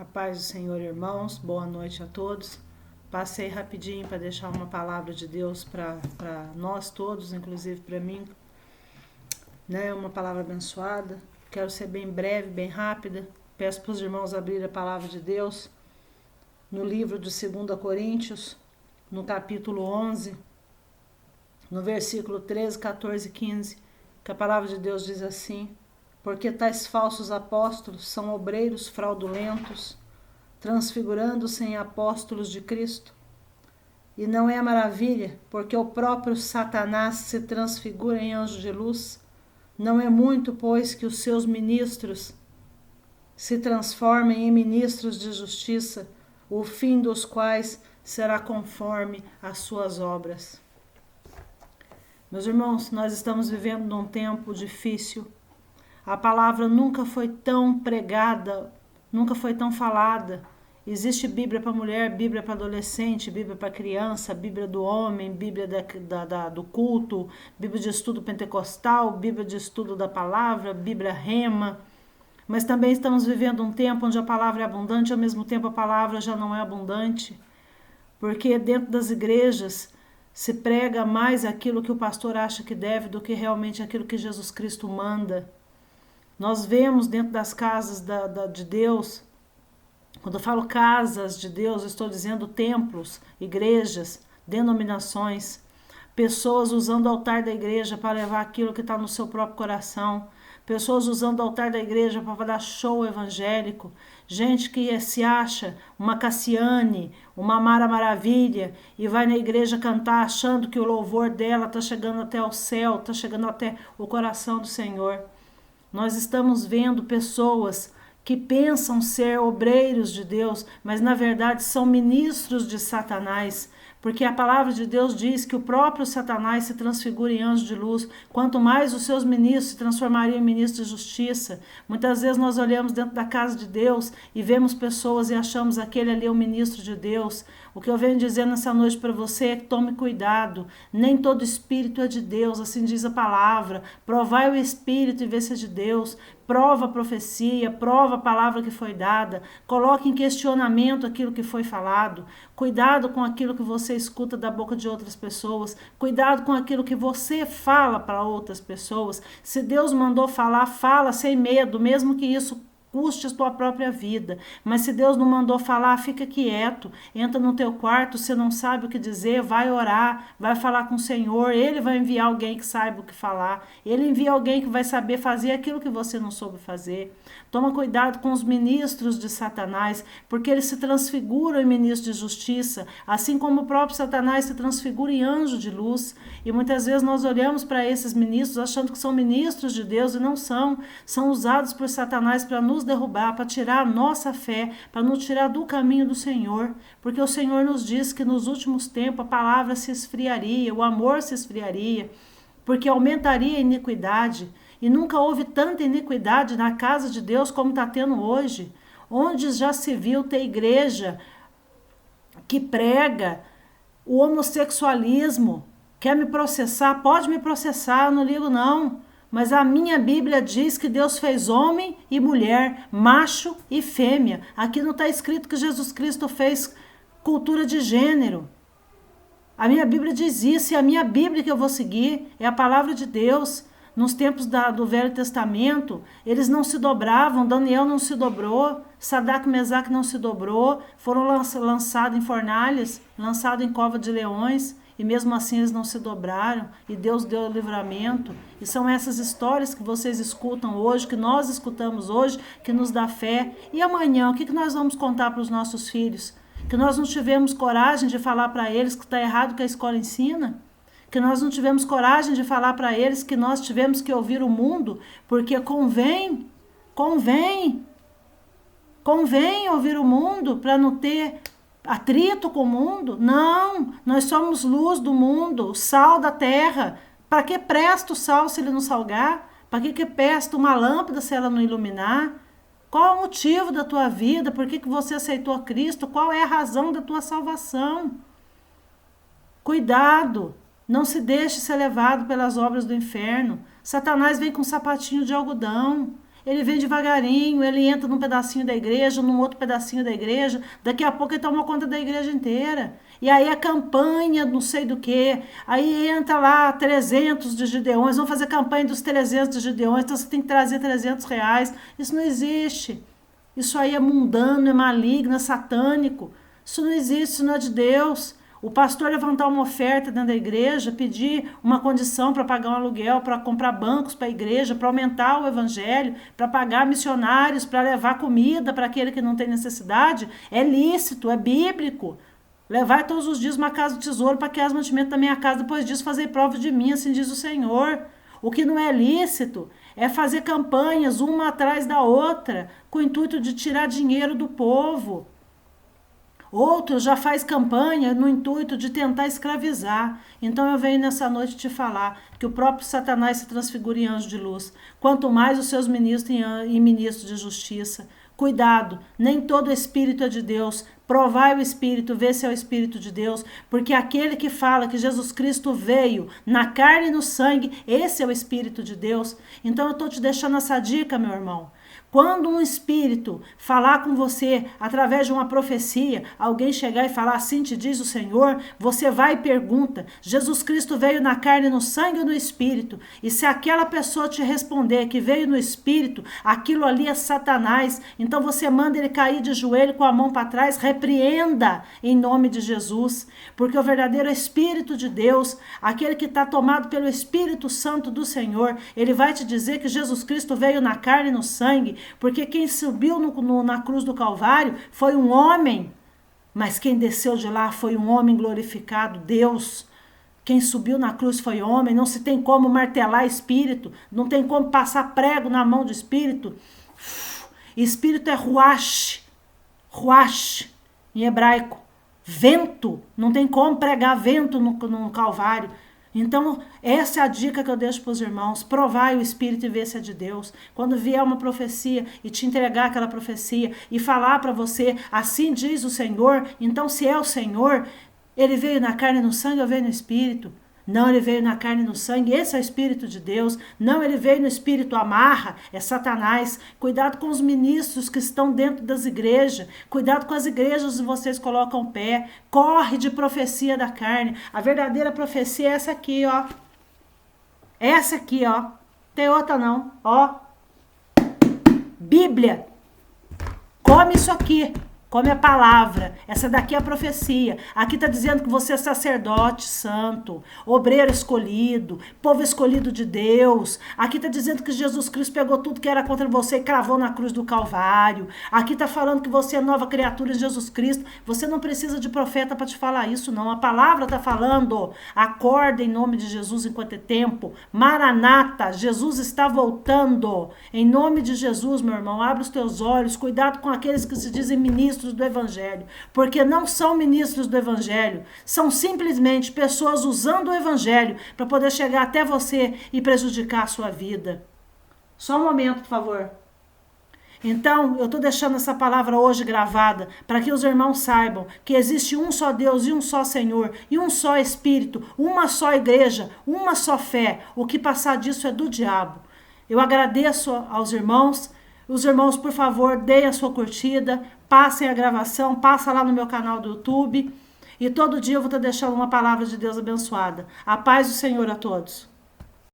A paz do Senhor, irmãos, boa noite a todos. Passei rapidinho para deixar uma palavra de Deus para nós todos, inclusive para mim, né? Uma palavra abençoada. Quero ser bem breve, bem rápida. Peço para os irmãos abrirem a palavra de Deus no livro de 2 Coríntios, no capítulo 11, no versículo 13, 14 e 15, que a palavra de Deus diz assim: porque tais falsos apóstolos são obreiros fraudulentos, transfigurando-se em apóstolos de Cristo. E não é maravilha, porque o próprio Satanás se transfigura em anjo de luz. Não é muito, pois, que os seus ministros se transformem em ministros de justiça, o fim dos quais será conforme as suas obras. Meus irmãos, nós estamos vivendo num tempo difícil. A palavra nunca foi tão pregada, nunca foi tão falada. Existe Bíblia para mulher, Bíblia para adolescente, Bíblia para criança, Bíblia do homem, Bíblia do culto, Bíblia de estudo pentecostal, Bíblia de estudo da palavra, Bíblia rema. Mas também estamos vivendo um tempo onde a palavra é abundante, ao mesmo tempo a palavra já não é abundante. Porque dentro das igrejas se prega mais aquilo que o pastor acha que deve do que realmente aquilo que Jesus Cristo manda. Nós vemos dentro das casas de Deus, quando eu falo casas de Deus, eu estou dizendo templos, igrejas, denominações, pessoas usando o altar da igreja para levar aquilo que está no seu próprio coração, pessoas usando o altar da igreja para dar show evangélico, gente que se acha uma Cassiane, uma Mara Maravilha e vai na igreja cantar achando que o louvor dela está chegando até o céu, está chegando até o coração do Senhor. Nós estamos vendo pessoas que pensam ser obreiros de Deus, mas na verdade são ministros de Satanás, porque a palavra de Deus diz que o próprio Satanás se transfigura em anjo de luz, quanto mais os seus ministros se transformariam em ministros de justiça. Muitas vezes nós olhamos dentro da casa de Deus e vemos pessoas e achamos aquele ali é o ministro de Deus. O que eu venho dizer nessa noite para você é que tome cuidado, nem todo espírito é de Deus, assim diz a palavra. Provai o espírito e vê se é de Deus. Prova a profecia, prova a palavra que foi dada, coloque em questionamento aquilo que foi falado, cuidado com aquilo que você escuta da boca de outras pessoas, cuidado com aquilo que você fala para outras pessoas. Se Deus mandou falar, fala sem medo, mesmo que isso custe a tua própria vida. Mas se Deus não mandou falar, fica quieto, entra no teu quarto, você não sabe o que dizer, vai orar, vai falar com o Senhor, Ele vai enviar alguém que saiba o que falar, Ele envia alguém que vai saber fazer aquilo que você não soube fazer. Toma cuidado com os ministros de Satanás, porque eles se transfiguram em ministros de justiça, assim como o próprio Satanás se transfigura em anjo de luz. E muitas vezes nós olhamos para esses ministros achando que são ministros de Deus e não são. São usados por Satanás para nos derrubar, para tirar a nossa fé, para nos tirar do caminho do Senhor. Porque o Senhor nos diz que nos últimos tempos a palavra se esfriaria, o amor se esfriaria, porque aumentaria a iniquidade. E nunca houve tanta iniquidade na casa de Deus como está tendo hoje. Onde já se viu ter igreja que prega o homossexualismo. Quer me processar? Pode me processar, eu não ligo não. Mas a minha Bíblia diz que Deus fez homem e mulher, macho e fêmea. Aqui não está escrito que Jesus Cristo fez cultura de gênero. A minha Bíblia diz isso, e a minha Bíblia que eu vou seguir é a palavra de Deus. Nos tempos do Velho Testamento, eles não se dobravam, Daniel não se dobrou, Sadraque e Mesaque não se dobrou, foram lançados em fornalhas, lançados em cova de leões, e mesmo assim eles não se dobraram, e Deus deu o livramento. E são essas histórias que vocês escutam hoje, que nós escutamos hoje, que nos dá fé. E amanhã, o que nós vamos contar para os nossos filhos? Que nós não tivemos coragem de falar para eles que está errado o que a escola ensina? Que nós não tivemos coragem de falar para eles que nós tivemos que ouvir o mundo, porque convém ouvir o mundo para não ter atrito com o mundo? Não, nós somos luz do mundo, sal da terra. Para que presta o sal se ele não salgar? Para que presta uma lâmpada se ela não iluminar? Qual é o motivo da tua vida? Por que você aceitou a Cristo? Qual é a razão da tua salvação? Cuidado! Não se deixe ser levado pelas obras do inferno. Satanás vem com um sapatinho de algodão. Ele vem devagarinho, ele entra num pedacinho da igreja, num outro pedacinho da igreja, daqui a pouco ele toma conta da igreja inteira. E aí a campanha, não sei do que, aí entra lá 300 de Gideões, vão fazer campanha dos 300 de Gideões, então você tem que trazer R$ 300. Isso não existe. Isso aí é mundano, é maligno, é satânico. Isso não existe, isso não é de Deus. O pastor levantar uma oferta dentro da igreja, pedir uma condição para pagar um aluguel, para comprar bancos para a igreja, para aumentar o evangelho, para pagar missionários, para levar comida para aquele que não tem necessidade, é lícito, é bíblico. Levar todos os dias uma casa do tesouro para que as mantimentos da minha casa, depois disso fazer prova de mim, assim diz o Senhor. O que não é lícito é fazer campanhas uma atrás da outra, com o intuito de tirar dinheiro do povo. Outro já faz campanha no intuito de tentar escravizar. Então eu venho nessa noite te falar que o próprio Satanás se transfigura em anjo de luz. Quanto mais os seus ministros e ministros de justiça. Cuidado, nem todo espírito é de Deus. Provai o espírito, vê se é o espírito de Deus. Porque aquele que fala que Jesus Cristo veio na carne e no sangue, esse é o espírito de Deus. Então eu estou te deixando essa dica, meu irmão. Quando um espírito falar com você através de uma profecia, alguém chegar e falar assim te diz o Senhor, você vai e pergunta, Jesus Cristo veio na carne, no sangue ou no espírito? E se aquela pessoa te responder que veio no espírito, aquilo ali é Satanás, então você manda ele cair de joelho com a mão para trás, repreenda em nome de Jesus, porque o verdadeiro Espírito de Deus, aquele que está tomado pelo Espírito Santo do Senhor, ele vai te dizer que Jesus Cristo veio na carne e no sangue, porque quem subiu na cruz do Calvário foi um homem, mas quem desceu de lá foi um homem glorificado, Deus. Quem subiu na cruz foi homem, não se tem como martelar espírito, não tem como passar prego na mão do espírito. Espírito é ruach, ruach em hebraico, vento, não tem como pregar vento no Calvário. Então, essa é a dica que eu deixo para os irmãos. Provai o Espírito e ver se é de Deus. Quando vier uma profecia e te entregar aquela profecia e falar para você, assim diz o Senhor, então se é o Senhor, ele veio na carne e no sangue ou veio no Espírito? Não, ele veio na carne e no sangue, esse é o Espírito de Deus. Não, ele veio no Espírito, amarra, é Satanás. Cuidado com os ministros que estão dentro das igrejas. Cuidado com as igrejas que vocês colocam o pé. Corre de profecia da carne. A verdadeira profecia é essa aqui, ó. Essa aqui, ó. Tem outra não, ó. Bíblia. Come isso aqui. Come a palavra, essa daqui é a profecia. Aqui está dizendo que você é sacerdote santo, obreiro escolhido, povo escolhido de Deus. Aqui está dizendo que Jesus Cristo pegou tudo que era contra você e cravou na cruz do Calvário. Aqui está falando que você é nova criatura em Jesus Cristo. Você não precisa de profeta para te falar isso, não. A palavra está falando. Acorda em nome de Jesus enquanto é tempo. Maranata, Jesus está voltando. Em nome de Jesus, meu irmão, abre os teus olhos. Cuidado com aqueles que se dizem ministros do Evangelho, porque não são ministros do Evangelho, são simplesmente pessoas usando o Evangelho para poder chegar até você e prejudicar a sua vida. Só um momento, por favor. Então, eu estou deixando essa palavra hoje gravada para que os irmãos saibam que existe um só Deus e um só Senhor e um só Espírito, uma só igreja, uma só fé. O que passar disso é do diabo. Eu agradeço aos irmãos. Os irmãos, por favor, deem a sua curtida, passem a gravação, passa lá no meu canal do YouTube. E todo dia eu vou estar deixando uma palavra de Deus abençoada. A paz do Senhor a todos.